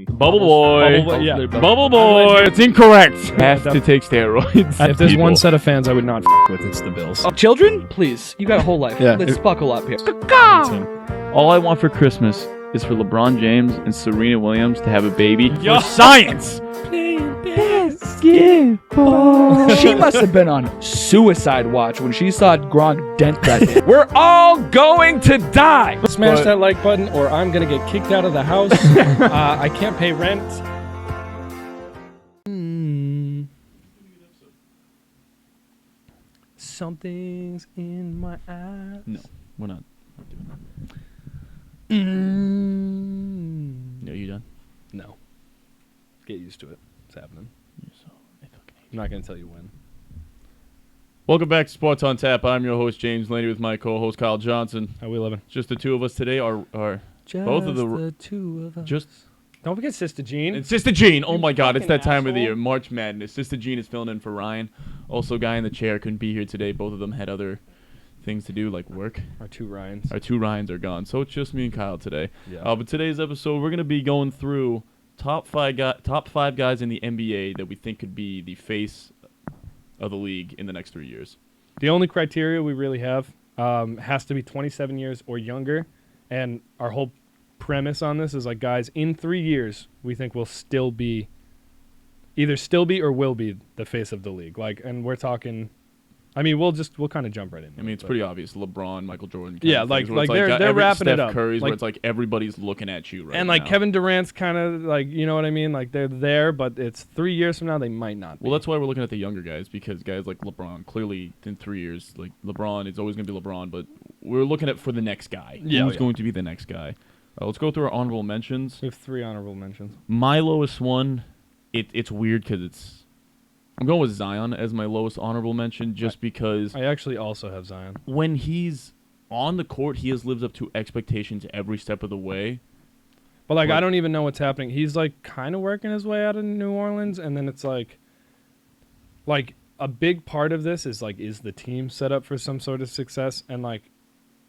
Bubble boy. Yeah. Bubble boy. It's incorrect. Has to take steroids. If there's one set of fans I would not with, it's the Bills. Children, please, you got a whole life. Yeah. Let's buckle up here. All I want for Christmas is for LeBron James and Serena Williams to have a baby. Yo. For science. Basketball. She must have been on suicide watch when she saw Gronk dent that hit. We're all going to die. Smash that like button or I'm going to get kicked out of the house. I can't pay rent. Something's in my eyes. No, we're not doing that. No, you done? No. Get used to it. It's happening. I'm not going to tell you when. Welcome back to Sports on Tap. I'm your host, James Laney, with my co-host, Kyle Johnson. How we living? Just the two of us today are Just both of the two of us. just Don't forget Sister Jean. and Sister Jean. Oh You my God, it's that fucking time of the asshole. year, March Madness. Sister Jean is filling in for Ryan. Also, guy in the chair couldn't be here today. Both of them had other things to do, like work. Our two Ryans. Our two Ryans are gone, so it's just me and Kyle today. Yeah. But today's episode, we're gonna be going through top five guys in the NBA that we think could be the face of the league in the next 3 years. The only criteria we really have has to be 27 years or younger, and our whole premise on this is like, guys, in 3 years, we think we'll still be or will be the face of the league. Like, and we're talking. I mean, we'll kind of jump right in. I mean, it's pretty obvious. LeBron, Michael Jordan. Yeah, kind of things like where it's they're wrapping Steph it up. Curry's, where Like- it's like everybody's looking at you right and like now. Kevin Durant's kind of like, you know what I mean? Like they're there, but it's 3 years from now they might not be. Well, that's why we're looking at the younger guys, because guys like LeBron, clearly in 3 years, like LeBron is always going to be LeBron, but we're looking at for the next guy. Yeah, Who's yeah. going to be the next guy? Let's go through our honorable mentions. We have 3 honorable mentions. My lowest one, it's weird because I'm going with Zion as my lowest honorable mention, just because I actually also have Zion. when he's on the court, he has lived up to expectations every step of the way. But like, But- I don't even know what's happening. He's like kind of working his way out of New Orleans, and then it's like a big part of this is like, is the team set up for some sort of success? And like,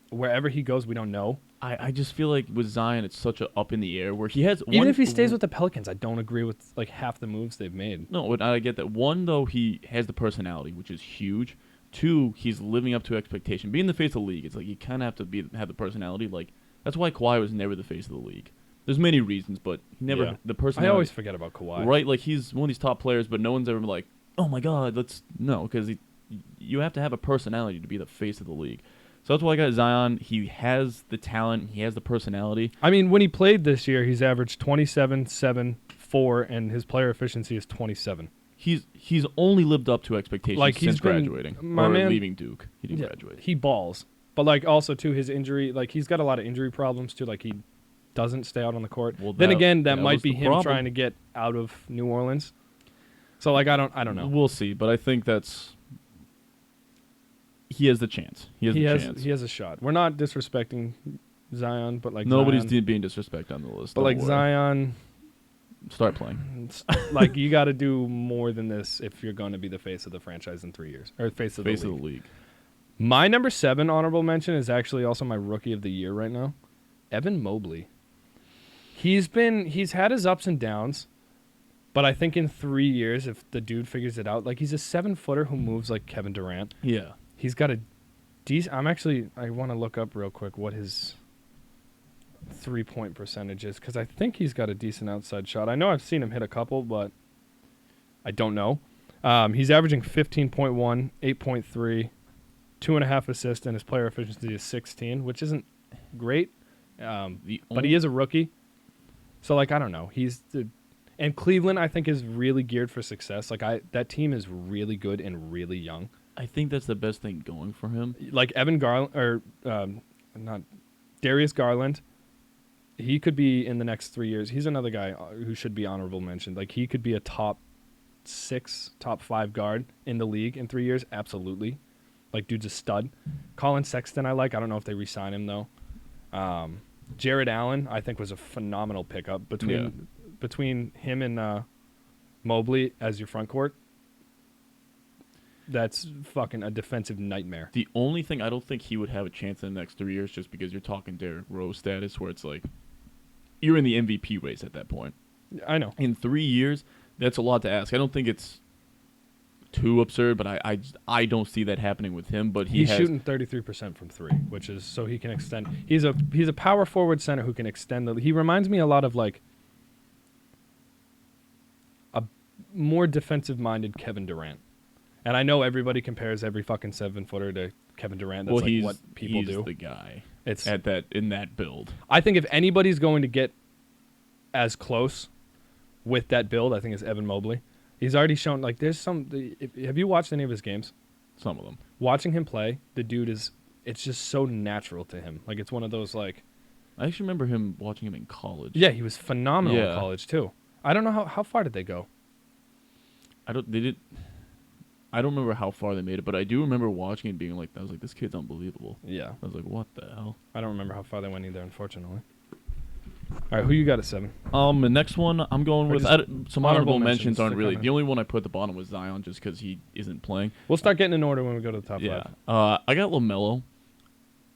wherever he goes, we don't know. I just feel like with Zion, it's such a up in the air where he has. Even if he stays with the Pelicans, I don't agree with like half the moves they've made. No, I get that. One, though, he has the personality, which is huge. Two, he's living up to expectation. Being the face of the league, it's like you kind of have to have the personality. Like that's why Kawhi was never the face of the league. There's many reasons, but he never Yeah. the I personality. always forget about Kawhi. Right, like he's one of these top players, but no one's ever been like, oh my God, because you have to have a personality to be the face of the league. So that's why I got Zion. He has the talent. He has the personality. I mean, when he played this year, he's averaged 27, 7, 4, and his player efficiency is 27. He's only lived up to expectations Like, since he's been- graduating my or man- leaving Duke. He didn't Yeah, graduate. He balls. But like also too, his injury, like he's got a lot of injury problems too. Like he doesn't stay out on the court. Well, then again, that that might was be the him problem. trying to get out of New Orleans. So like I don't know. We'll see, but I think he has the chance. He has a shot. We're not disrespecting Zion, but like Nobody's Zion, being disrespected on the list. but don't like worry. Zion, Start playing. like you got to do more than this if you're going to be the face of the franchise in 3 years or face of Face the of league. the league. My number 7 honorable mention is actually also my rookie of the year right now, Devin Mobley. He's had his ups and downs, but I think in 3 years, if the dude figures it out, like he's a 7-footer who moves like Kevin Durant. Yeah. He's got a decent. I want to look up real quick what his 3-point percentage is because I think he's got a decent outside shot. I know I've seen him hit a couple, but I don't know. He's averaging 15.1, 8.3, 2.5 assists, and his player efficiency is 16, which isn't great. But he is a rookie, so like I don't know. And Cleveland I think is really geared for success. Like that team is really good and really young. I think that's the best thing going for him. Like Evan Garland or not Darius Garland. He could be in the next 3 years. He's another guy who should be honorable mention. Like he could be a top 6, top 5 guard in the league in 3 years. Absolutely. Like dude's a stud. Colin Sexton I like. I don't know if they re-sign him though. Jared Allen I think was a phenomenal pickup between him and Mobley as your front court. That's fucking a defensive nightmare. The only thing I don't think he would have a chance in the next 3 years, just because you're talking Derrick Rose status, where it's like you're in the MVP race at that point. I know. In 3 years, that's a lot to ask. I don't think it's too absurd, but I don't see that happening with him. But He's shooting 33% from three, which is so he can extend. He's a power forward center who can extend the. He reminds me a lot of like a more defensive-minded Kevin Durant. And I know everybody compares every fucking 7-footer to Kevin Durant. That's like what people do. He's the guy. It's in that build. I think if anybody's going to get as close with that build, I think it's Evan Mobley. He's already shown, like, there's some... have you watched any of his games? Some of them. Watching him play, the dude is... It's just so natural to him. Like, it's one of those, like... I actually remember watching him in college. Yeah, he was phenomenal in college, too. I don't know how far did they go? I don't remember how far they made it, but I do remember watching it and being like, I was like, this kid's unbelievable. Yeah. I was like, what the hell? I don't remember how far they went either, unfortunately. All right, who you got at 7? The next one I'm going with some honorable mentions aren't really. kinda- The only one I put at the bottom was Zion, just because he isn't playing. We'll start getting in order when we go to the top 5. I got LaMelo.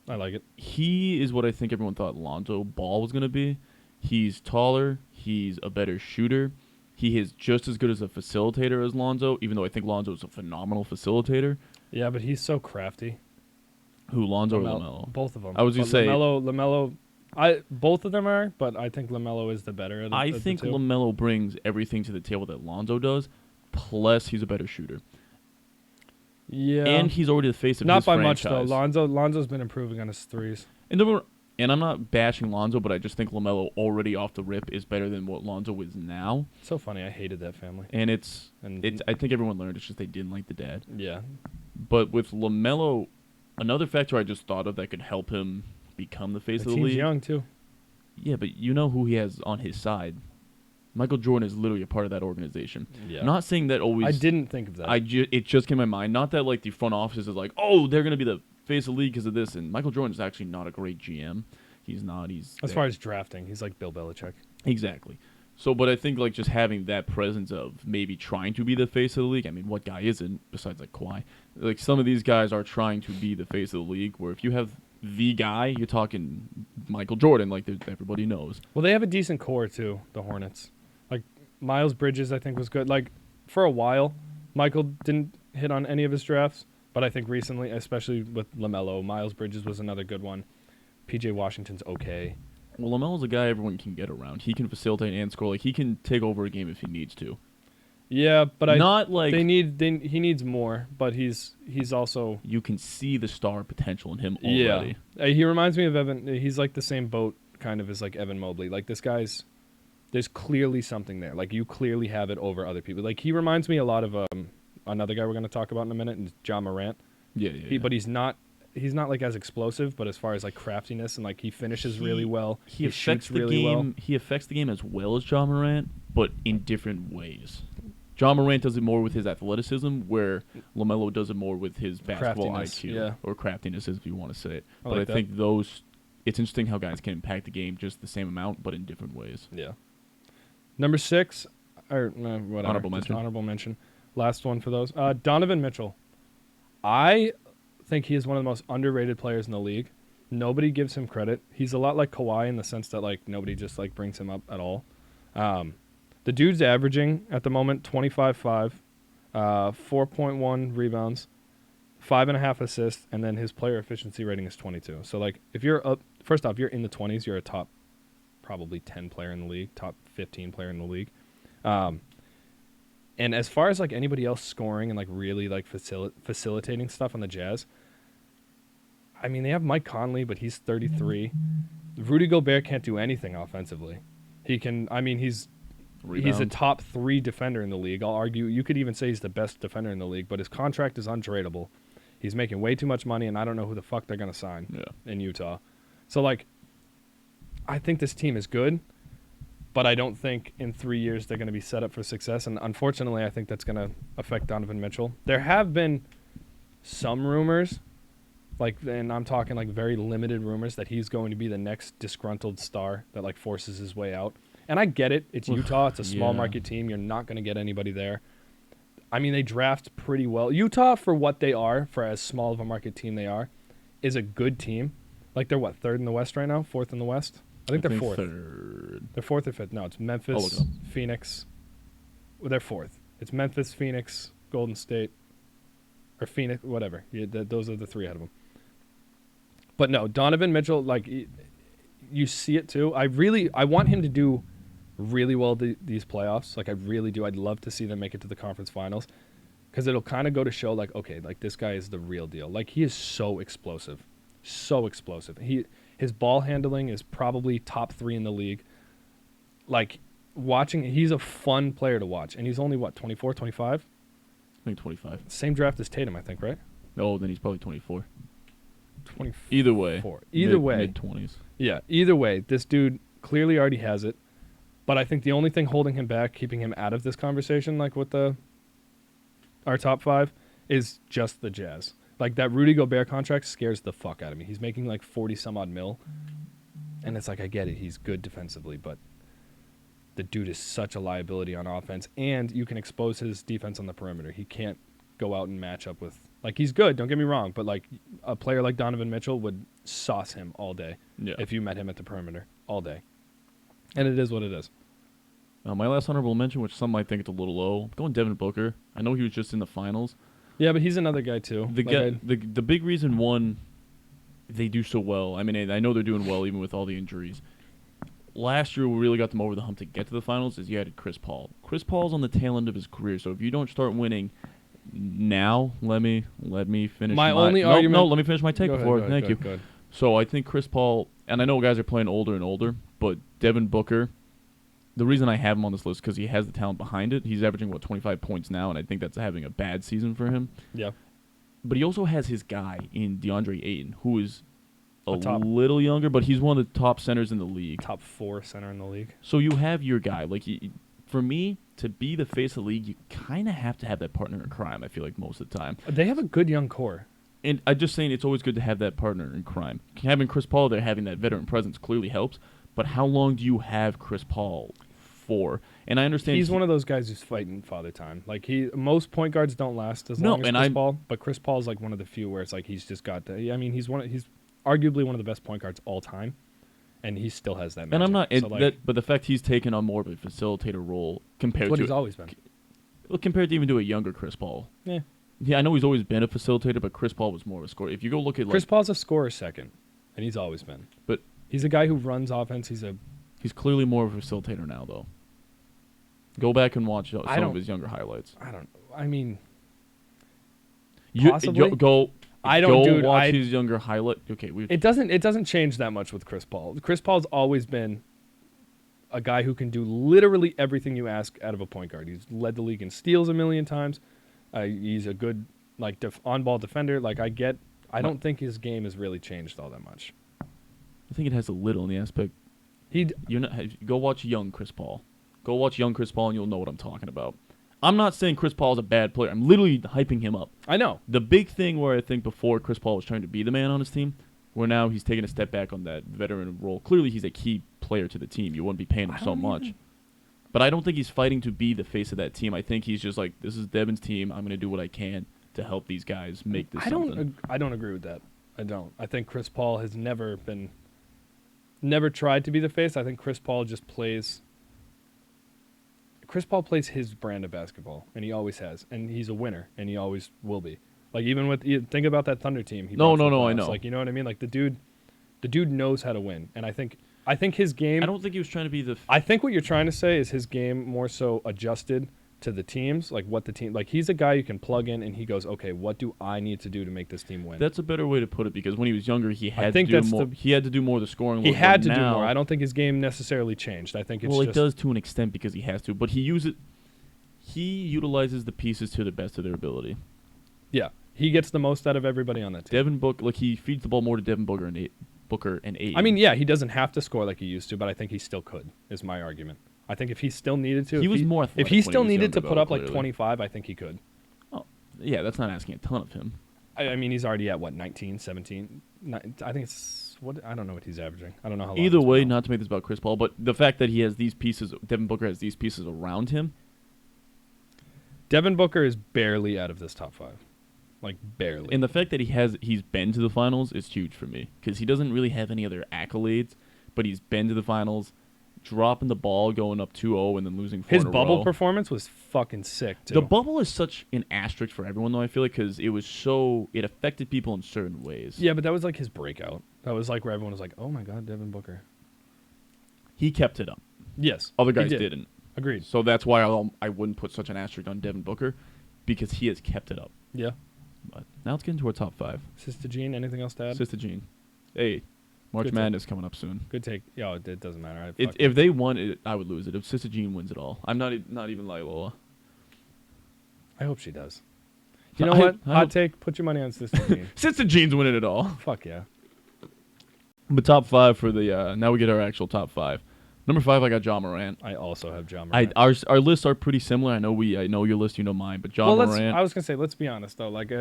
I like it. He is what I think everyone thought Lonzo Ball was gonna be. He's taller. He's a better shooter. He is just as good as a facilitator as Lonzo, even though I think Lonzo is a phenomenal facilitator. Yeah, but he's so crafty. Who, Lonzo or LaMelo? Both of them. I was gonna say LaMelo. Both of them are, but I think LaMelo is the better of the, I of think the two. LaMelo brings everything to the table that Lonzo does, plus he's a better shooter. Yeah. And he's already the face of not his by franchise. much though. Lonzo's been improving on his threes. And I'm not bashing Lonzo, but I just think LaMelo already off the rip is better than what Lonzo is now. So funny. I hated that family. And I think everyone learned it's just they didn't like the dad. Yeah. But with LaMelo, another factor I just thought of that could help him become the face The of the team's league. young too. Yeah, but you know who he has on his side. Michael Jordan is literally a part of that organization. Yeah. I'm not saying that always. I didn't think of that. It just came to my mind. Not that like the front office is like, oh, they're gonna be the face of the league because of this. And Michael Jordan is actually not a great GM. He's not. He's as far as drafting, he's like Bill Belichick. Exactly. So, but I think like just having that presence of maybe trying to be the face of the league. I mean, what guy isn't besides like Kawhi? Like some of these guys are trying to be the face of the league. Where if you have the guy, you're talking Michael Jordan, like everybody knows. Well, they have a decent core too. The Hornets, like Miles Bridges, I think was good. Like for a while, Michael didn't hit on any of his drafts, but I think recently, especially with LaMelo, Miles Bridges was another good one. PJ Washington's okay. Well, LaMelo's a guy everyone can get around. He can facilitate and score. Like he can take over a game if he needs to. Yeah, but he needs more. But he's also you can see the star potential in him already. Yeah, he reminds me of Evan. He's like the same boat kind of as like Evan Mobley. Like this guy's, there's clearly something there. Like you clearly have it over other people. Like he reminds me a lot of another guy we're going to talk about in a minute, and Jamal Morant. Yeah. But he's not like as explosive, but as far as like craftiness and like he finishes really well. He shoots really well. He affects the game as well as Jamal Morant, but in different ways. Jamal Morant does it more with his athleticism, where LaMelo does it more with his basketball IQ or craftiness, as you want to say it. But I think it's interesting how guys can impact the game just the same amount, but in different ways. Yeah. Number 6, or whatever. Honorable mention. Last one for those. Donovan Mitchell. I think he is one of the most underrated players in the league. Nobody gives him credit. He's a lot like Kawhi in the sense that like nobody just like brings him up at all. The dude's averaging at the moment 25.5, 4.1 rebounds, 5.5 assists, and then his player efficiency rating is 22. So like if you're up, first off, you're in the 20s, you're a top probably 10 player in the league, top 15 player in the league. And as far as like anybody else scoring and like really like facilitating stuff on the Jazz, I mean they have Mike Conley, but he's 33. Rudy Gobert can't do anything offensively. He can. I mean he's a top 3 defender in the league. I'll argue you could even say he's the best defender in the league, but his contract is untradeable. He's making way too much money, and I don't know who the fuck they're gonna sign in Utah. So like, I think this team is good. But I don't think in 3 years they're going to be set up for success. And unfortunately, I think that's going to affect Donovan Mitchell. There have been some rumors, and I'm talking like very limited rumors, that he's going to be the next disgruntled star that like forces his way out. And I get it. It's Utah. It's a small market team. You're not going to get anybody there. I mean, they draft pretty well. Utah, for what they are, for as small of a market team they are, is a good team. Like they're what, 3rd in the West right now? 4th in the West? I think they're fourth. third. They're fourth or fifth. No, it's Memphis, look it up. Phoenix. Well, they're fourth. It's Memphis, Phoenix, Golden State, or Phoenix, whatever. Those are the three ahead of them. But no, Donovan Mitchell, like, you see it too. I want him to do really well these playoffs. Like, I really do. I'd love to see them make it to the conference finals because it'll kind of go to show, like, okay, like, this guy is the real deal. Like, he is so explosive. So explosive. His ball handling is probably top 3 in the league. Like, he's a fun player to watch. And he's only, 24, 25? I think 25. Same draft as Tatum, I think, right? No, then he's probably 24. 24. Either way. Mid-20s. Yeah, either way, this dude clearly already has it. But I think the only thing holding him back, keeping him out of this conversation, like with our top 5, is just the Jazz. Like, that Rudy Gobert contract scares the fuck out of me. He's making like 40-some-odd mil. And it's like, I get it. He's good defensively, but the dude is such a liability on offense. And you can expose his defense on the perimeter. He can't go out and match up with... Like, he's good, don't get me wrong, but, like, a player like Donovan Mitchell would sauce him all day if you met him at the perimeter all day. And it is what it is. My last honorable mention, which some might think it's a little low, I'm going Devin Booker. I know he was just in the finals. Yeah, but he's another guy, too. The big reason, one, they do so well. I mean, I know they're doing well even with all the injuries. Last year, we really got them over the hump to get to the finals is you added Chris Paul. Chris Paul's on the tail end of his career, so if you don't start winning... Now, let me finish my only argument. No, let me finish my take before. Thank you. Go ahead. So I think Chris Paul, and I know guys are playing older and older, but Devin Booker, the reason I have him on this list because he has the talent behind it. He's averaging 25 points now, and I think that's having a bad season for him. Yeah. But he also has his guy in DeAndre Ayton, who is a little younger, but he's one of the top centers in the league. Top 4 center in the league. So you have your guy. Like, for me, to be the face of the league, you kind of have to have that partner in crime, I feel like, most of the time. They have a good young core. And I'm just saying it's always good to have that partner in crime. Having Chris Paul there, having that veteran presence clearly helps. But how long do you have Chris Paul for? And I understand he's one of those guys who's fighting father time. Like, most point guards don't last as long as Chris Paul. But Chris Paul's like one of the few where it's like he's just got to. I mean, he's arguably one of the best point guards all time. And he still has that magic. And I'm not, but the fact he's taken on more of a facilitator role compared what to he's always been. Well, compared to even to a younger Chris Paul. Yeah. Yeah, I know he's always been a facilitator, but Chris Paul was more of a scorer. If you go look at Chris Paul's a scorer second, and he's always been. But he's a guy who runs offense. He's clearly more of a facilitator now, though. Go back and watch some of his younger highlights. I mean, possibly. Go watch his younger highlight. Okay, it doesn't change that much with Chris Paul. Chris Paul's always been a guy who can do literally everything you ask out of a point guard. He's led the league in steals a million times. He's a good on-ball defender. Like, I don't think his game has really changed all that much. I think it has a little in the aspect. Go watch young Chris Paul. Go watch young Chris Paul, and you'll know what I'm talking about. I'm not saying Chris Paul is a bad player. I'm literally hyping him up. I know. The big thing where I think before Chris Paul was trying to be the man on his team, where now he's taking a step back on that veteran role. Clearly, he's a key player to the team. You wouldn't be paying him so much. But I don't think he's fighting to be the face of that team. I think he's just like, this is Devin's team. I'm going to do what I can to help these guys make this something. I don't agree with that. I don't. I think Chris Paul has never tried to be the face. I think Chris Paul just plays... Chris Paul plays his brand of basketball, and he always has. And he's a winner, and he always will be. Like, even think about that Thunder team. No, I know. Like, you know what I mean? Like, the dude knows how to win. And I think his game... I don't think he was trying to be the... I think what you're trying to say is his game more so adjusted to the teams, like what the team... Like, he's a guy you can plug in, and he goes, okay, what do I need to do to make this team win? That's a better way to put it, because when he was younger, he had to do more. He had to do more of the scoring. He had to do more. I don't think his game necessarily changed. I think it's it does to an extent because he has to, but he utilizes the pieces to the best of their ability. Yeah, he gets the most out of everybody on that team. Devin Booker, like, he feeds the ball more to Devin Booker and Ayton. I mean, yeah, he doesn't have to score like he used to, but I think he still could. Is my argument. I think if he still needed to, if he still needed to put up like 25, I think he could. Oh, yeah, that's not asking a ton of him. I mean, he's already at 19, 17. I think it's I don't know what he's averaging. I don't know how long. Either way, not to make this about Chris Paul, but the fact that he has these pieces, Devin Booker has these pieces around him. Devin Booker is barely out of this top 5. Like, barely. And the fact that he's been to the finals is huge for me, because he doesn't really have any other accolades but he's been to the finals, dropping the ball, going up 2-0, and then losing 4 His in a bubble row. performance was fucking sick, too. The bubble is such an asterisk for everyone, though, I feel like, because it affected people in certain ways. Yeah, but that was like his breakout. That was like where everyone was like, oh my God, Devin Booker. He kept it up. Yes. Other he guys did. didn't. Agreed. So that's why I wouldn't put such an asterisk on Devin Booker, because he has kept it up. Yeah. But now let's get into our top 5. Sister Jean, anything else to add? Sister Jean. Hey, March Good Madness coming up soon. Good take. Yeah, it doesn't matter. If they won it, I would lose it. If Sister Jean wins it all, I'm not even Lola. I hope she does. You know what? Hot take. Put your money on Sister Jean. Sister Jean's winning it all. Fuck yeah. But top 5 for the now we get our actual top 5. Number 5, I got Jamal Morant. I also have Jamal Murray. Our lists are pretty similar. I know your list, you know mine, but Jamal Morant. I was gonna say, let's be honest though. Like,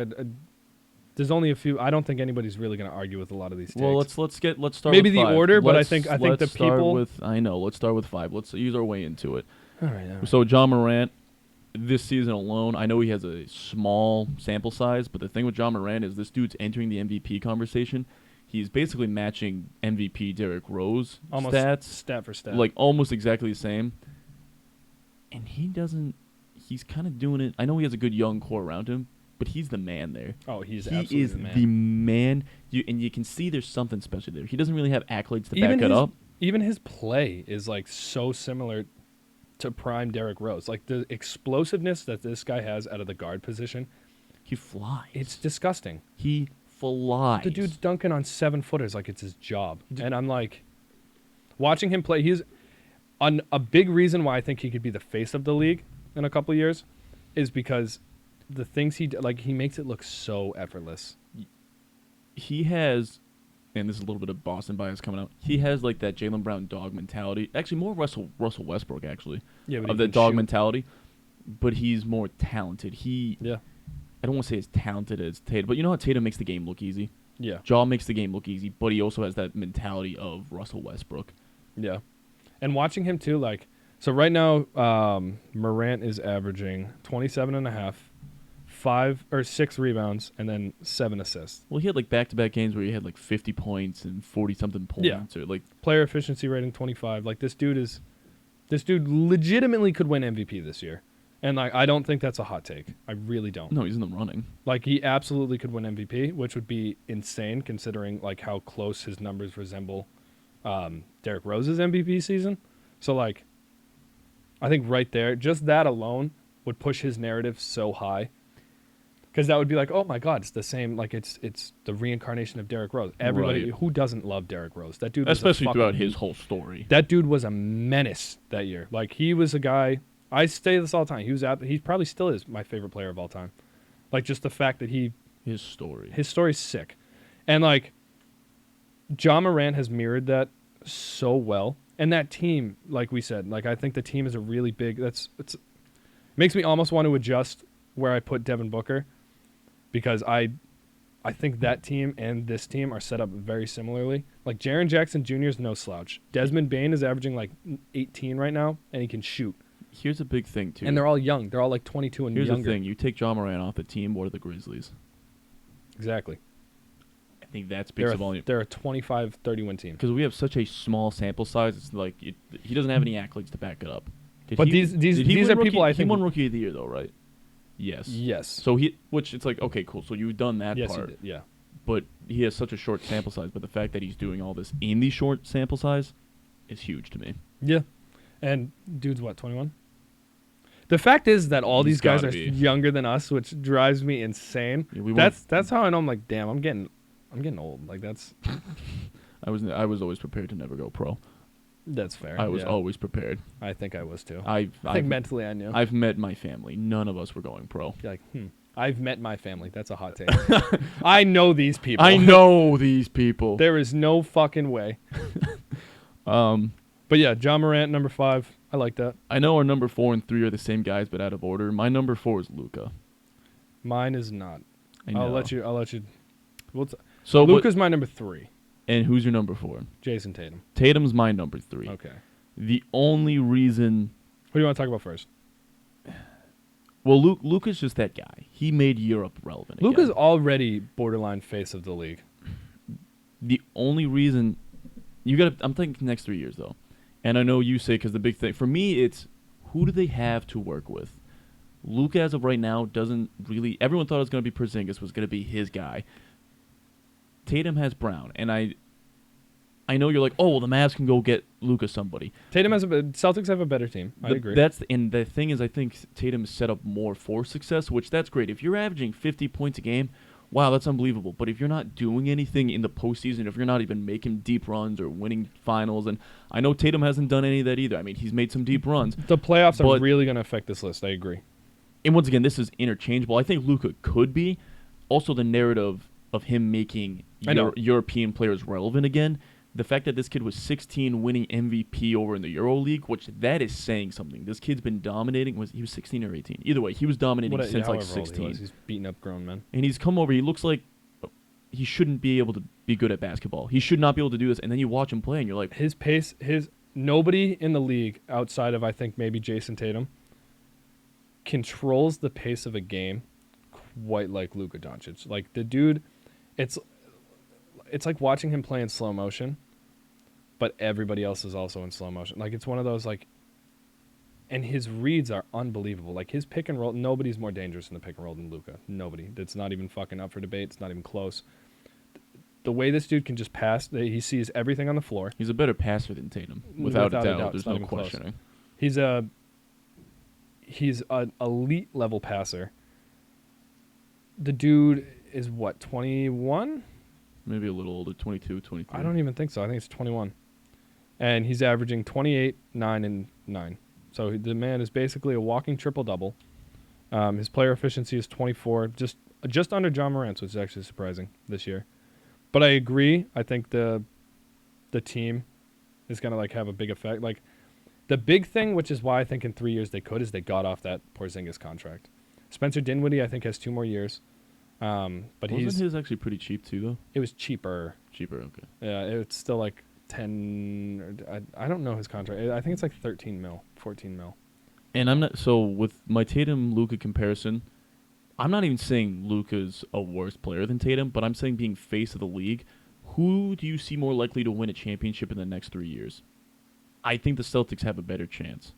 there's only a few. I don't think anybody's really gonna argue with a lot of these takes. Well, let's start. Maybe with the 5. order, but I think the let's start people. Let's start with 5. Let's use our way into it. All right. So Jamal Morant, this season alone, I know he has a small sample size, but the thing with Jamal Morant is this dude's entering the MVP conversation. He's basically matching MVP Derrick Rose Almost stats, stat for stat. like almost exactly the same. And he doesn't. He's kind of doing it. I know he has a good young core around him, but he's the man there. Oh, he's he absolutely is the man. the man. And you can see there's something special there. He doesn't really have accolades to back it up. Even his play is like so similar to prime Derrick Rose. Like the explosiveness that this guy has out of the guard position, He flies. it's disgusting. He flies. The dude's dunking on 7-footers like it's his job. And I'm like, watching him play, he's on a big reason why I think he could be the face of the league in a couple of years is because the things he makes it look so effortless. He has, and this is a little bit of Boston bias coming out. He has like that Jaylen Brown dog mentality. Actually, more Russell Westbrook actually. Yeah, but of the dog mentality. But he's more talented. I don't want to say as talented as Tatum, but you know how Tatum makes the game look easy? Yeah. Ja makes the game look easy, but he also has that mentality of Russell Westbrook. Yeah. And watching him too, like, so right now, Morant is averaging 27.5, 5 or 6 rebounds, and then 7 assists. Well, he had like back-to-back games where he had like 50 points and 40-something points. Yeah. Or like Player efficiency rating 25. Like, this dude legitimately could win MVP this year. And, like, I don't think that's a hot take. I really don't. no, he's in the running. Like, he absolutely could win MVP, which would be insane considering, like, how close his numbers resemble Derrick Rose's MVP season. So, like, I think right there, just that alone would push his narrative so high. Because that would be like, oh, my God, it's the same. Like, it's the reincarnation of Derrick Rose. Everybody, Right. who doesn't love Derrick Rose? That dude was Especially throughout his whole story. That dude was a menace that year. Like, he was a guy... I say this all the time. He probably still is my favorite player of all time. Like, just the fact that His story. his story's sick. And, like, Ja Morant has mirrored that so well. And that team, like we said, like, I think the team is a really big... makes me almost want to adjust where I put Devin Booker because I think that team and this team are set up very similarly. Like, Jaren Jackson Jr. is no slouch. Desmond Bane is averaging, like, 18 right now, and he can shoot. Here's a big thing, too. And they're all young. They're all like 22 and Here's younger. the thing. You take Ja Morant off the team, what are the Grizzlies? Exactly. I think that speaks of volume. They're a 25-30 win team. Because we have such a small sample size, it's like he doesn't have any accolades to back it up. But these are people I think... He won Rookie of the Year, though, right? Yes. Yes. So which it's like, okay, cool. So you've done that Yes, part. he did. Yeah. But he has such a short sample size. But the fact that he's doing all this in the short sample size is huge to me. Yeah. And dude's what, 21? The fact is that all He's these guys gotta are be. younger than us, which drives me insane. Yeah, That's how I know I'm like, damn, I'm getting old. Like that's I was always prepared to never go pro. that's fair. I was yeah. always prepared. I think I was too. I think mentally I knew. I've met my family. None of us were going pro. You're like, I've met my family. That's a hot take. I know these people. I know these people. There is no fucking way. But yeah, Ja Morant, number 5. I like that. I know our number 4 and 3 are the same guys, but out of order. My number 4 is Luka. Mine is not. I'll let you. So Luka's my number 3. And who's your number 4? Jason Tatum. Tatum's my number 3. Okay. The only reason... Who do you want to talk about first? Well, Luka's just that guy. He made Europe relevant again. Luka's already borderline face of the league. The only reason I'm thinking next 3 years though, and I know you say because the big thing for me it's who do they have to work with. Luka as of right now doesn't really. Everyone thought it was going to be Porzingis was going to be his guy. Tatum has Brown, and I know you're like, oh, well, the Mavs can go get Luka somebody. Celtics have a better team. I agree. And the thing is, I think Tatum is set up more for success, which that's great. If you're averaging 50 points a game, wow, that's unbelievable. But if you're not doing anything in the postseason, if you're not even making deep runs or winning finals, and I know Tatum hasn't done any of that either. I mean, he's made some deep runs. The playoffs are really going to affect this list. I agree. And once again, this is interchangeable. I think Luka could be. Also, the narrative of him making European players relevant again. The fact that this kid was 16 winning MVP over in the EuroLeague, which that is saying something. This kid's been dominating. He was 16 or 18? Either way, he was dominating since like 16. He's beating up grown men. And he's come over. He looks like he shouldn't be able to be good at basketball. He should not be able to do this. And then you watch him play, and you're like... His pace, nobody in the league outside of, I think, maybe Jason Tatum controls the pace of a game quite like Luka Doncic. Like, the dude, it's like watching him play in slow motion, but everybody else is also in slow motion. Like, it's one of those, like, and his reads are unbelievable. Like, his pick and roll, nobody's more dangerous in the pick and roll than Luka. Nobody. That's not even fucking up for debate. It's not even close. The way this dude can just pass, he sees everything on the floor. He's a better passer than Tatum, without a doubt. There's no questioning. He's an elite level passer. The dude is what, 21? Maybe a little older, 22, 23. I don't even think so. I think it's 21. And he's averaging 28, 9, and 9. So the man is basically a walking triple-double. His player efficiency is 24, just under John Morant's, which is actually surprising this year. But I agree. I think the team is going to like have a big effect. Like, the big thing, which is why I think in 3 years they could, is they got off that Porzingis contract. Spencer Dinwiddie, I think, has 2 more years. But wasn't his actually pretty cheap too, though? It was cheaper. Cheaper, okay. Yeah, it's still like 10. I don't know his contract. I think it's like 13 mil, 14 mil. And I'm not so with my Tatum Luka comparison. I'm not even saying Luka's a worse player than Tatum, but I'm saying being face of the league. Who do you see more likely to win a championship in the next 3 years? I think the Celtics have a better chance.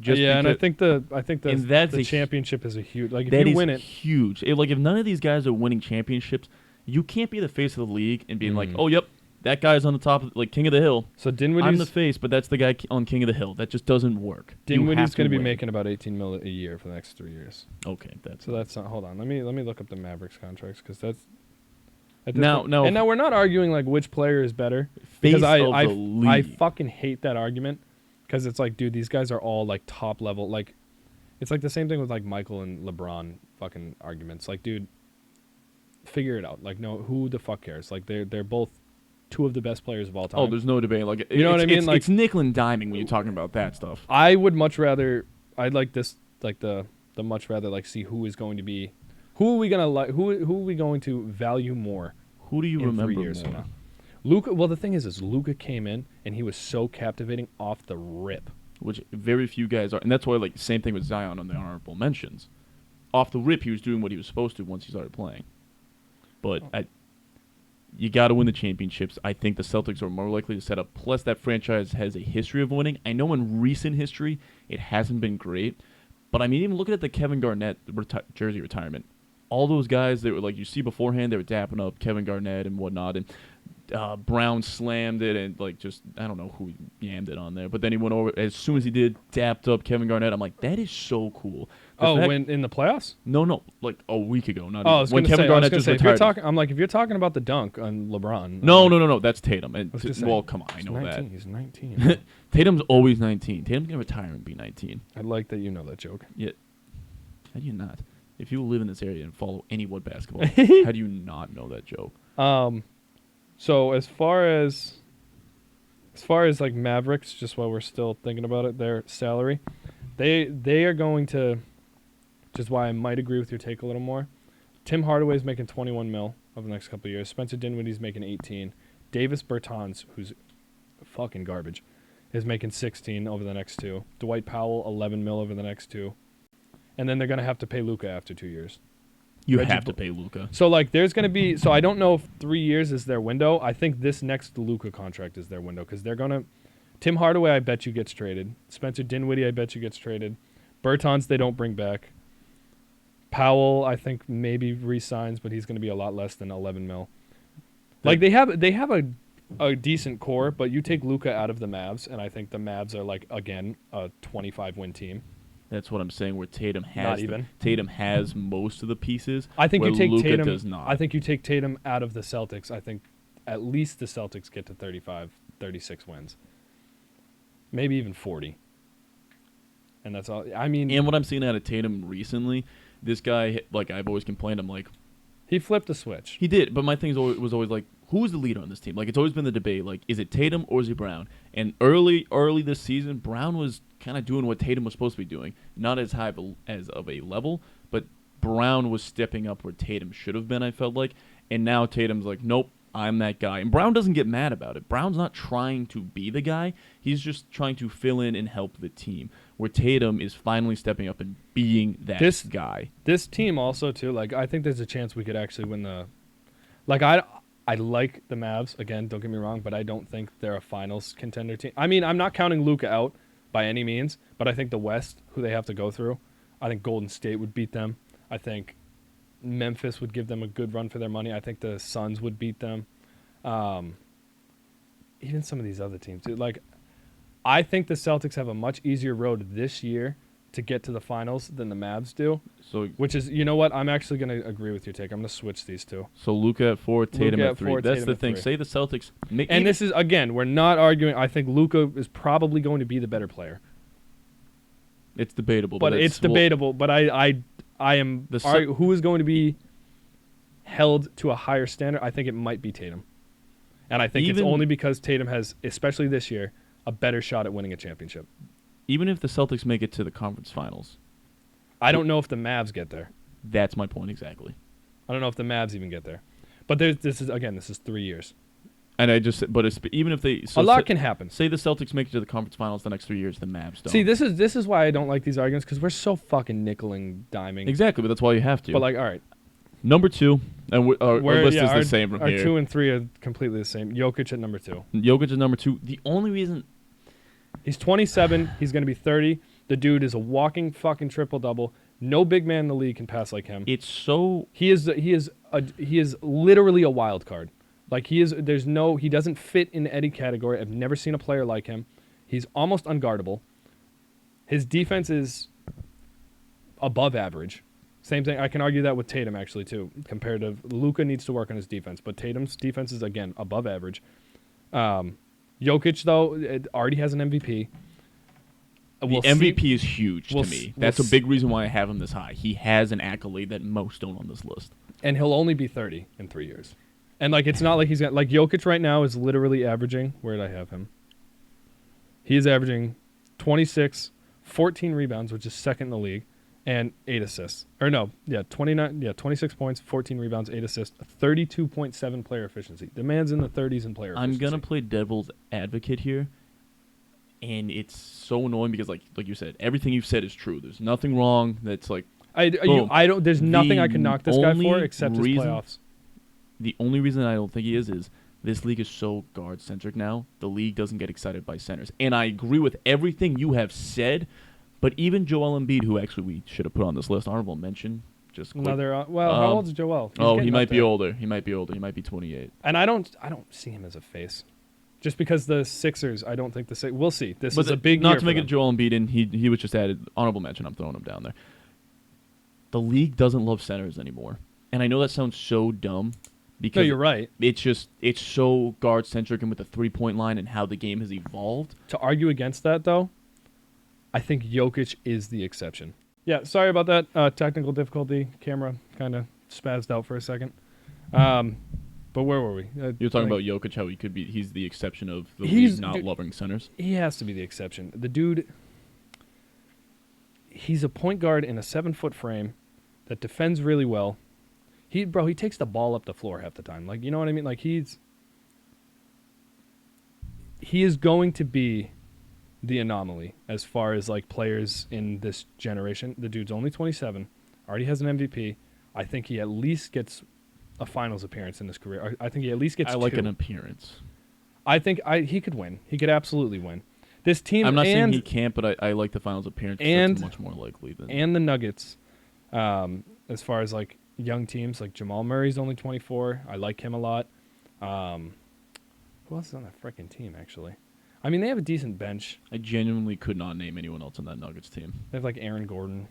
And I think the championship is a huge. Like, if you win it, huge. Like, if none of these guys are winning championships, you can't be the face of the league and being like, oh, yep, that guy's on the top, like King of the Hill. So Dinwiddie's, I'm the face, but that's the guy on King of the Hill. That just doesn't work. Dinwiddie's going to be making about 18 mil a year for the next 3 years. Okay, that's not. Hold on, let me look up the Mavericks contracts because that's. Now we're not arguing like which player is better because I fucking hate that argument because it's like, dude, these guys are all like top level. Like, it's like the same thing with like Michael and LeBron fucking arguments. Like, dude, figure it out. Like, no, who the fuck cares? Like, they're both 2 of the best players of all time. Oh, there's no debate. Like, you know what I mean? Like, it's nickel and diming when you're talking about that stuff. I would much rather. I'd like this. Like the much rather like see who is going to be. Who are we gonna like? Who are we going to value more? Who do you remember 3 years more? from now? Luka. Well, the thing is Luka came in and he was so captivating off the rip, which very few guys are, and that's why like same thing with Zion on the honorable mentions. Off the rip, he was doing what he was supposed to once he started playing. But you got to win the championships. I think the Celtics are more likely to set up. Plus, that franchise has a history of winning. I know in recent history it hasn't been great, but I mean, even looking at the Kevin Garnett jersey retirement, all those guys that were like you see beforehand, they were dapping up Kevin Garnett and whatnot, and Brown slammed it and like just I don't know who yammed it on there, but then he went over as soon as he did, dapped up Kevin Garnett. I'm like, that is so cool. When in the playoffs? No, like a week ago. Not I was when Kevin Garnett just retired. If you're talking about the dunk on LeBron. No, that's Tatum. And well, come on, I know 19. that. He's 19. Tatum's always 19. Tatum's gonna retire and be 19. I like that you know that joke. Yeah. How do you not? If you live in this area and follow any Wood basketball, how do you not know that joke? So as far as like Mavericks, just while we're still thinking about it, their salary, they are going to, which is why I might agree with your take a little more. Tim Hardaway's making 21 mil over the next couple of years. Spencer Dinwiddie's making 18. Davis Bertans, who's fucking garbage, is making 16 over the next 2. Dwight Powell 11 mil over the next 2. And then they're going to have to pay Luka after 2 years. You Reggie have to Bl- pay Luka. So like, there's gonna be. So I don't know if 3 years is their window. I think this next Luka contract is their window because they're gonna. Tim Hardaway, I bet you gets traded. Spencer Dinwiddie, I bet you gets traded. Bertans, they don't bring back. Powell, I think maybe re-signs, but he's going to be a lot less than 11 mil. Like they have a decent core, but you take Luka out of the Mavs, and I think the Mavs are like again a 25-win team. That's what I'm saying. Where Tatum has Not even. Tatum has most of the pieces. I think where you take Luka Tatum. does not. I think you take Tatum out of the Celtics. I think at least the Celtics get to 35, 36 wins, maybe even 40. And that's all. I mean, And what I'm seeing out of Tatum recently, this guy, like I've always complained, I'm like, he flipped a switch. he did. But my thing was always like, who's the leader on this team? Like it's always been the debate. Like, is it Tatum or is it Brown? And early this season, Brown was kind of doing what Tatum was supposed to be doing, not as high as of a level, but Brown was stepping up where Tatum should have been. I felt like, and now Tatum's like, nope. I'm that guy. And Brown doesn't get mad about it. Brown's not trying to be the guy. He's just trying to fill in and help the team. Where Tatum is finally stepping up and being that guy. This team also, too, like, I think there's a chance we could actually win the... Like, I like the Mavs, again, don't get me wrong, but I don't think they're a finals contender team. I mean, I'm not counting Luka out by any means, but I think the West, who they have to go through, I think Golden State would beat them. I think Memphis would give them a good run for their money. I think the Suns would beat them. Even some of these other teams, too. Like, I think the Celtics have a much easier road this year to get to the finals than the Mavs do. So, which is, you know what? I'm actually going to agree with your take. I'm going to switch these two. So Luka at 4, Tatum Luka at at 3. 4, That's Tatum the at thing. 3. Say the Celtics. And this is, again, we're not arguing. I think Luka is probably going to be the better player. It's debatable. But it's debatable. But I am. Who is going to be held to a higher standard? I think it might be Tatum. And I think it's only because Tatum has, especially this year, a better shot at winning a championship. Even if the Celtics make it to the conference finals. I don't know if the Mavs get there. That's my point exactly. I don't know if the Mavs even get there. But this is 3 years. And even if they... So a lot can happen. Say the Celtics make it to the conference finals the next 3 years, the Mavs don't. See, this is why I don't like these arguments, because we're so fucking nickel-and diming. Exactly, but that's why you have to. But, like, all right. Number 2, and our list is the same from our here. Our 2 and 3 are completely the same. Jokic at number 2. Jokic is number 2. The only reason... He's 27. He's going to be 30. The dude is a walking fucking triple-double. No big man in the league can pass like him. It's so... He is literally a wild card. Like, he doesn't fit in any category. I've never seen a player like him. He's almost unguardable. His defense is above average. Same thing. I can argue that with Tatum, actually, too. Comparative. Luka needs to work on his defense, but Tatum's defense is, again, above average. Jokic, though, already has an MVP. MVP is huge to me. That's a big reason why I have him this high. He has an accolade that most don't on this list. And he'll only be 30 in 3 years. And, like, it's not like he's got... Like, Jokic right now is literally averaging... Where did I have him? He is averaging 26, 14 rebounds, which is second in the league, and 8 assists. Or no, 26 points, 14 rebounds, 8 assists, 32.7 player efficiency. The man's in the 30s in player efficiency. I'm going to play devil's advocate here, and it's so annoying because, like you said, everything you've said is true. There's nothing wrong. That's like... There's nothing I can knock this guy for except his playoffs. The only reason I don't think he is this league is so guard-centric now. The league doesn't get excited by centers. And I agree with everything you have said, but even Joel Embiid, who actually we should have put on this list, honorable mention, just quick. How old is Joel? He might be older. He might be 28. And I don't see him as a face. Just because the Sixers, I don't think the Sixers... We'll see. This is a big year not to make it Joel Embiid, and he was just added. Honorable mention, I'm throwing him down there. The league doesn't love centers anymore. And I know that sounds so dumb. Because no, you're right. It's so guard-centric and with the three-point line and how the game has evolved. To argue against that, though, I think Jokic is the exception. Yeah, sorry about that. Technical difficulty. Camera kind of spazzed out for a second. But where were we? You're talking about Jokic, how he's the exception of the league not loving centers? He has to be the exception. The dude, he's a point guard in a 7-foot frame that defends really well. He takes the ball up the floor half the time. Like, you know what I mean? Like, he is going to be the anomaly as far as, like, players in this generation. The dude's only 27, already has an MVP. I think he at least gets a finals appearance in his career. I think he at least gets I like two. an appearance. I think he could win. He could absolutely win. This team, I'm not saying he can't, but I like the finals appearance. That's much more likely than. And the Nuggets, as far as like young teams, like Jamal Murray's only 24. I like him a lot. Who else is on that freaking team, actually? I mean, they have a decent bench. I genuinely could not name anyone else on that Nuggets team. They have like Aaron Gordon.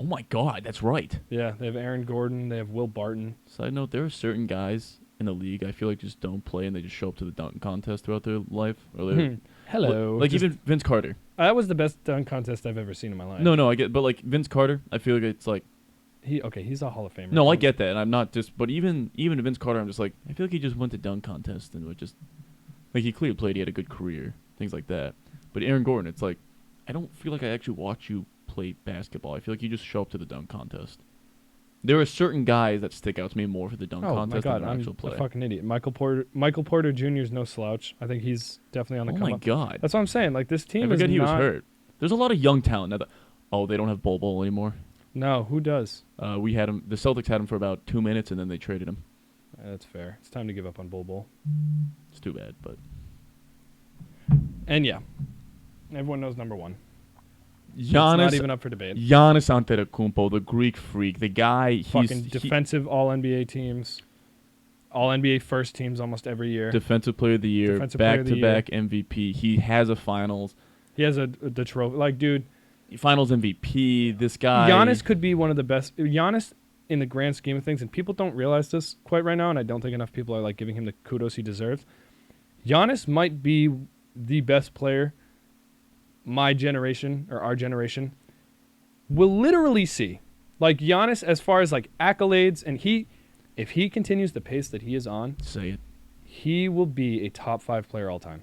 Oh my God, that's right. Yeah, they have Aaron Gordon. They have Will Barton. Side note: there are certain guys in the league I feel like just don't play and they just show up to the dunk contest throughout their life. Or Hello. like even Vince Carter. That was the best dunk contest I've ever seen in my life. No, I get, but like Vince Carter, I feel like it's like. He's a Hall of Famer. No, I get that, and I'm not just. But even Vince Carter, I'm just like, I feel like he just went to dunk contest and would just, like, he clearly played. He had a good career, things like that. But Aaron Gordon, it's like, I don't feel like I actually watch you play basketball. I feel like you just show up to the dunk contest. There are certain guys that stick out to me more for the dunk contest than their actual play. I'm a fucking idiot. Michael Porter Jr. is no slouch. I think he's definitely on the come up. Oh my God, that's what I'm saying. Like, this team I forget he was hurt. There's a lot of young talent. Now they don't have Bol anymore. No, who does? We had him. The Celtics had him for about 2 minutes, and then they traded him. That's fair. It's time to give up on Bol. It's too bad, but. And yeah, everyone knows number one. Giannis, it's not even up for debate. Giannis Antetokounmpo, the Greek freak, the guy. Fucking defensive All NBA teams, All NBA first teams almost every year. Defensive Player of the Year, back-to-back MVP. He has a Finals. He has the trophy. Like, dude. Finals MVP, this guy. Giannis could be one of the best. Giannis, in the grand scheme of things, and people don't realize this quite right now, and I don't think enough people are like giving him the kudos he deserves. Giannis might be the best player my generation, or our generation, will literally see. Like, Giannis, as far as like accolades, and if he continues the pace that he is on, say it, he will be a top 5 player all time.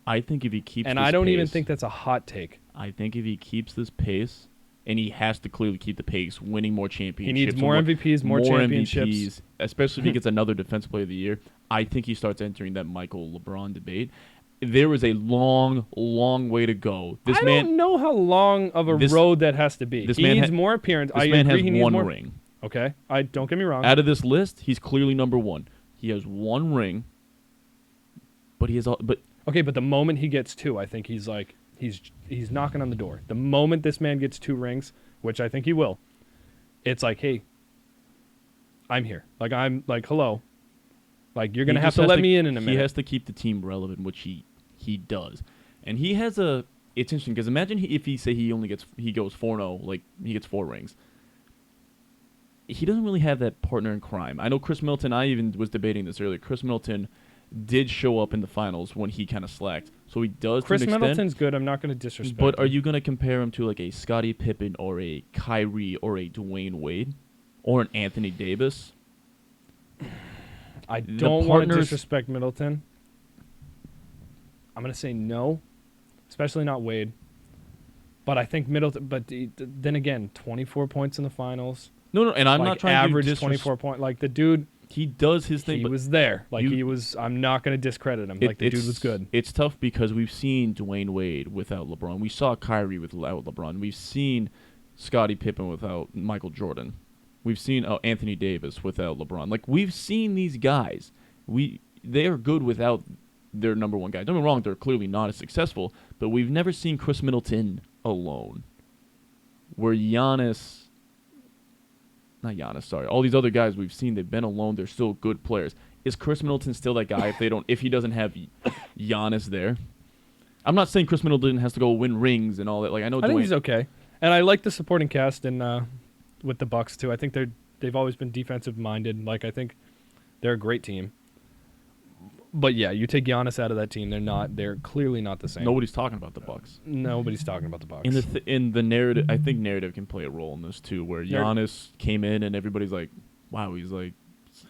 I think if he keeps and this I don't pace, even think that's a hot take. I think if he keeps this pace, and he has to clearly keep the pace, winning more championships. He needs more MVPs, more championships. MVPs, especially if he gets another Defensive Player of the Year. I think he starts entering that Michael LeBron debate. There is a long, long way to go. I don't know how long of a road that has to be. He needs more appearance. This man has one ring. Okay, don't get me wrong. Out of this list, he's clearly number one. He has one ring, but he has okay, but the moment he gets 2, I think he's like he's knocking on the door. The moment this man gets 2 rings, which I think he will, it's like, hey, I'm here. Like, I'm like, hello. Like, you're gonna have to let me in a minute. He has to keep the team relevant, which he does, and he has a. It's interesting because imagine if he goes 4-0, like he gets 4 rings. He doesn't really have that partner in crime. I know Chris Middleton. I even was debating this earlier. Chris Middleton did show up in the finals when he kind of slacked, so he does. Chris to an Middleton's extent, good. I'm not going to disrespect. But him. Are you going to compare him to like a Scottie Pippen or a Kyrie or a Dwayne Wade or an Anthony Davis? I don't want to disrespect Middleton. I'm going to say no, especially not Wade. But I think Middleton. But then again, 24 points in the finals. No, and I'm like not trying average to 24 points. Like, the dude, he does his thing. He but was there. Like, he was. I'm not going to discredit him. Like, the dude was good. It's tough because we've seen Dwayne Wade without LeBron. We saw Kyrie without LeBron. We've seen Scottie Pippen without Michael Jordan. We've seen Anthony Davis without LeBron. Like, we've seen these guys. They are good without their number one guy. Don't get me wrong, they're clearly not as successful, but we've never seen Chris Middleton alone. Where all these other guys we've seen, they've been alone, they're still good players. Is Chris Middleton still that guy if he doesn't have Giannis there? I'm not saying Chris Middleton has to go win rings and all that. Like, I think he's okay. And I like the supporting cast with the Bucks too. I think they've always been defensive minded. Like, I think they're a great team. But yeah, you take Giannis out of that team, they're clearly not the same. Nobody's talking about the Bucks. Nobody's talking about the Bucks. In the narrative, I think narrative can play a role in this too, where Giannis came in and everybody's like, "Wow, he's like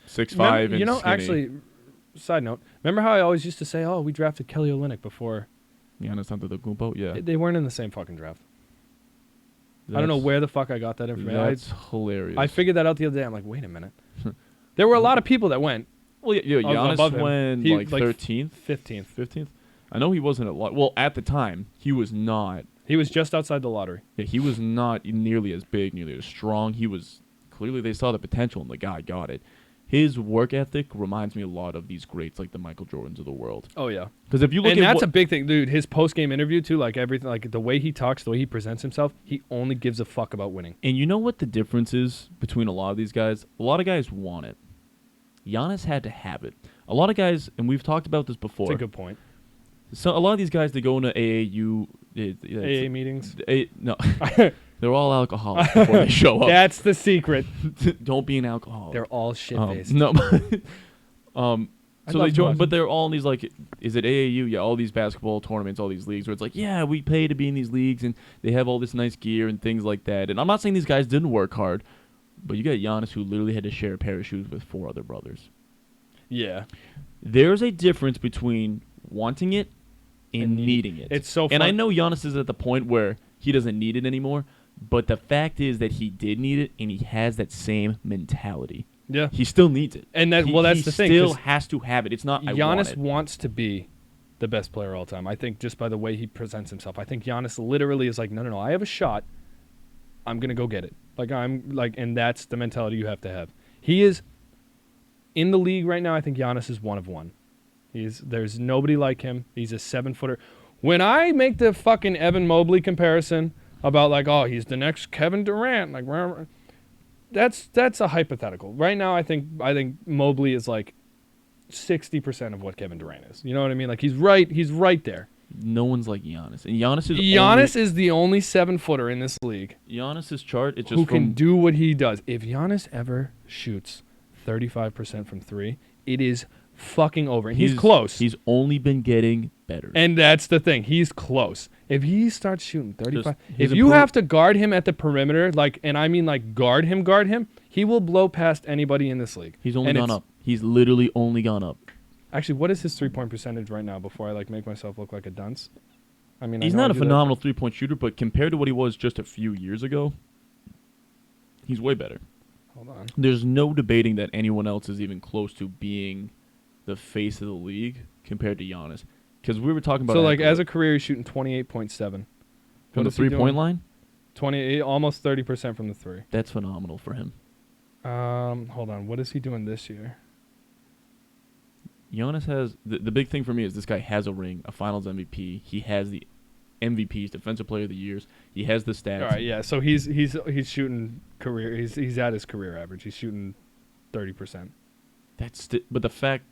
6'5" and skinny." Actually, side note, remember how I always used to say, "Oh, we drafted Kelly Olynyk before Giannis Antetokounmpo"? Yeah, they weren't in the same fucking draft. I don't know where the fuck I got that information. That's hilarious. I figured that out the other day. I'm like, wait a minute. There were a lot of people that went. Well, Giannis went like 13th, 15th. I know he wasn't at the time, he was not. He was just outside the lottery. Yeah, he was not nearly as big, nearly as strong. He was clearly they saw the potential and the guy got it. His work ethic reminds me a lot of these greats like the Michael Jordans of the world. Oh yeah. Because if you look And at that's a big thing, dude. His post-game interview too, like everything, like the way he talks, the way he presents himself, he only gives a fuck about winning. and you know what the difference is between a lot of these guys? A lot of guys want it. Giannis had to have it. A lot of guys, and we've talked about this before. That's a good point. So a lot of these guys, they go into AAU. AA meetings. No, they're all alcoholics before they show up. That's the secret. Don't be an alcoholic. They're all shit-faced. No. I So love they join, Boston. but they're all in these like, is it AAU? Yeah, all these basketball tournaments, all these leagues where it's like, yeah, we pay to be in these leagues, and they have all this nice gear and things like that. And I'm not saying these guys didn't work hard, but you got Giannis who literally had to share a pair of shoes with 4 other brothers. Yeah. There's a difference between wanting it and And needing it. It's so fun. And I know Giannis is at the point where he doesn't need it anymore, but the fact is that he did need it, and he has that same mentality. Yeah. He still needs it. And that, well, that's the thing. He still 'cause has to have it. It's not, I want Giannis it. wants to be the best player of all time. I think just by the way he presents himself. I think Giannis literally is like, no, I have a shot. I'm going to go get it. And that's the mentality you have to have. He is in the league right now. I think Giannis is one of one. There's nobody like him. He's a 7-footer. When I make the fucking Evan Mobley comparison about like, oh, he's the next Kevin Durant, like, that's a hypothetical. Right now, I think Mobley is like 60% of what Kevin Durant is. You know what I mean? Like he's right there. No one's like Giannis. And Giannis is the only 7-footer in this league Giannis's chart, it's just who can from do what he does. If Giannis ever shoots 35% from 3, it is fucking over. And he's close. He's only been getting better. And that's the thing. He's close. If he starts shooting 35, he's if you have to guard him at the perimeter, and I mean like guard him, he will blow past anybody in this league. He's only And gone it's- up. He's literally only gone up. Actually, what is his 3-point percentage right now before I make myself look like a dunce? I mean, He's I know not I a do that. phenomenal 3-point shooter, but compared to what he was just a few years ago, he's way better. Hold on. There's no debating that anyone else is even close to being the face of the league compared to Giannis. Because we were talking about So, as a career, he's shooting 28.7. from what the is he doing? 3-point line. 28, almost 30% from the 3. That's phenomenal for him. Hold on. What is he doing this year? Giannis has the big thing for me is this guy has a ring, a Finals MVP. He has the MVPs, Defensive Player of the Years. He has the stats. All right, yeah. So he's shooting career. He's at his career average. He's shooting 30%. But the fact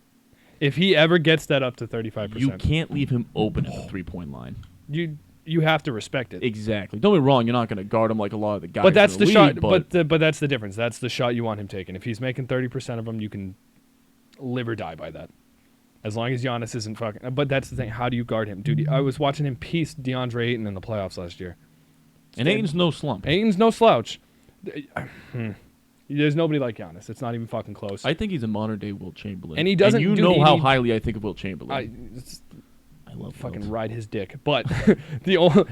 If he ever gets that up to 35%, you can't leave him open at the 3-point line. you have to respect it. Exactly. Don't be wrong. You're not going to guard him like a lot of the guys. But that's in the the shot. league, But that's the difference. That's the shot you want him taking. If he's making 30% of them, you can live or die by that. As long as Giannis isn't fucking. But that's the thing. How do you guard him, dude? I was watching him piece DeAndre Ayton in the playoffs last year. and Ayton's no slump. Ayton's no slouch. There's nobody like Giannis. It's not even fucking close. I think he's a modern day Will Chamberlain. And he doesn't. you dude, know he- how he- highly I think of Will Chamberlain. I I love fucking Wilt. ride his dick. But the only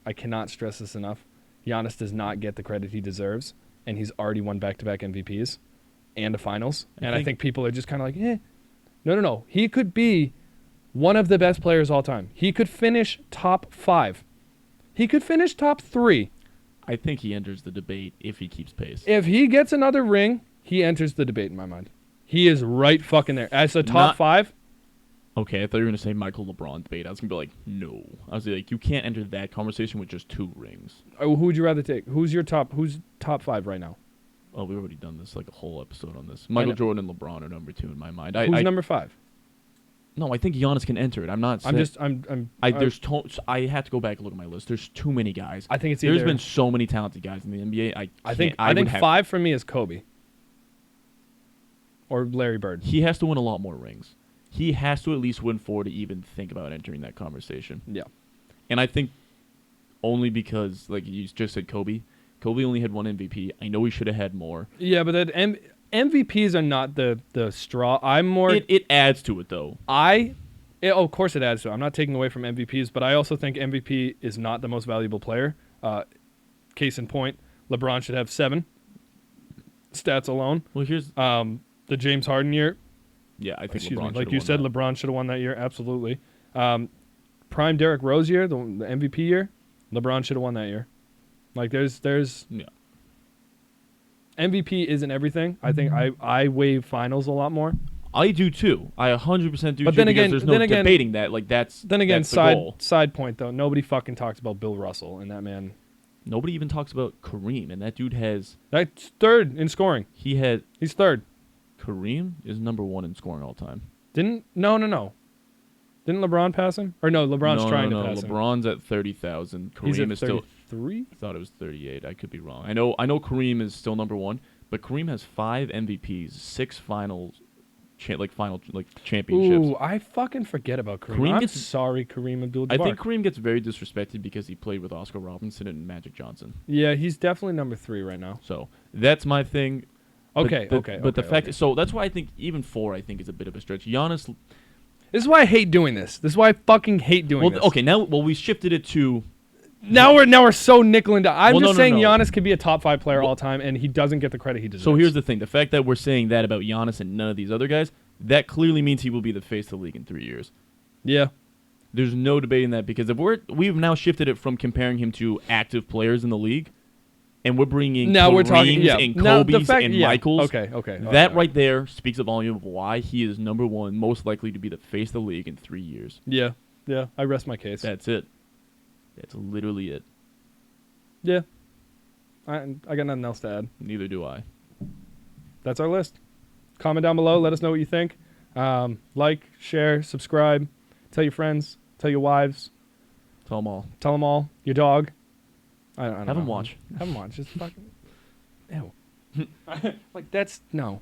I cannot stress this enough. Giannis does not get the credit he deserves, and he's already won back-to-back MVPs and a finals. I think people are just kind of like, eh. No. He could be one of the best players all time. He could finish top 5. He could finish top 3. I think he enters the debate if he keeps pace. If he gets another ring, he enters the debate in my mind. He is right fucking there. As a top Not- 5, Okay, I thought you were going to say Michael LeBron debate. I was going to be like, no. I was like, you can't enter that conversation with just 2 rings. who would you rather take? Who's top 5 right now? Oh, we've already done this, like a whole episode on this. Michael know. Jordan and LeBron are number 2 in my mind. Who's number 5? No, I think Giannis can enter it. I'm not saying... I have to go back and look at my list. There's too many guys. I think it's There's either. been so many talented guys in the NBA. I think would have- 5 for me is Kobe or Larry Bird. He has to win a lot more rings. He has to at least win 4 to even think about entering that conversation. Yeah. And I think only because, like you just said, Kobe only had 1 MVP. I know he should have had more. Yeah, but that MVPs are not the straw. I'm more. It adds to it, though. Of course it adds to it. I'm not taking away from MVPs, but I also think MVP is not the most valuable player. Case in point, LeBron should have 7 stats alone. Well, here's... The James Harden year, yeah, I think excuse LeBron me, like should've you won said, that. LeBron should have won that year. Absolutely. Prime Derrick Rose year, the MVP year, LeBron should have won that year. Like there's Yeah. MVP isn't everything. I think I weigh finals a lot more. I do too. I 100% do But too. then Because again- there's then no again- debating that. Like that's Then again, that's the goal. side point though, nobody fucking talks about Bill Russell and that man. Nobody even talks about Kareem, and that dude has That's third in scoring. He's third. Kareem is number 1 in scoring all time. No. Didn't LeBron pass him? Or no, LeBron's trying to pass him. LeBron's at 30,000. He's Kareem at is still. 33? I thought it was 38. I could be wrong. I know Kareem is still number 1, but Kareem has 5 MVPs, 6 finals, championships. Ooh, I fucking forget about Kareem. Kareem I'm gets- sorry, Kareem Abdul-Jabbar. I think Kareem gets very disrespected because he played with Oscar Robertson and Magic Johnson. Yeah, he's definitely number 3 right now. So that's my thing. Okay. But the fact, so that's why I think even 4, I think is a bit of a stretch. Giannis. This is why I hate doing this. This is why I fucking hate doing this. Okay, now we shifted it to. Now we're so nickel and dime. I'm Well, just no, saying no. Giannis could be a top 5 player all time, and he doesn't get the credit he deserves. So here's the thing: the fact that we're saying that about Giannis and none of these other guys, that clearly means he will be the face of the league in 3 years. Yeah. There's no debating that because if we've now shifted it from comparing him to active players in the league, and we're bringing Now we're talking Kareems and Now, the Kobe's fact- and yeah. Michaels. Okay. That right there speaks a volume of why he is number 1, most likely to be the face of the league in 3 years. Yeah. I rest my case. That's it. That's literally it. Yeah. I got nothing else to add. Neither do I. That's our list. Comment down below. Let us know what you think. Like, share, subscribe. Tell your friends. Tell your wives. Tell them all. Tell them all. Your dog. I don't Have know. them watch. Have them watch. Just fucking. Ew. Like, that's. No.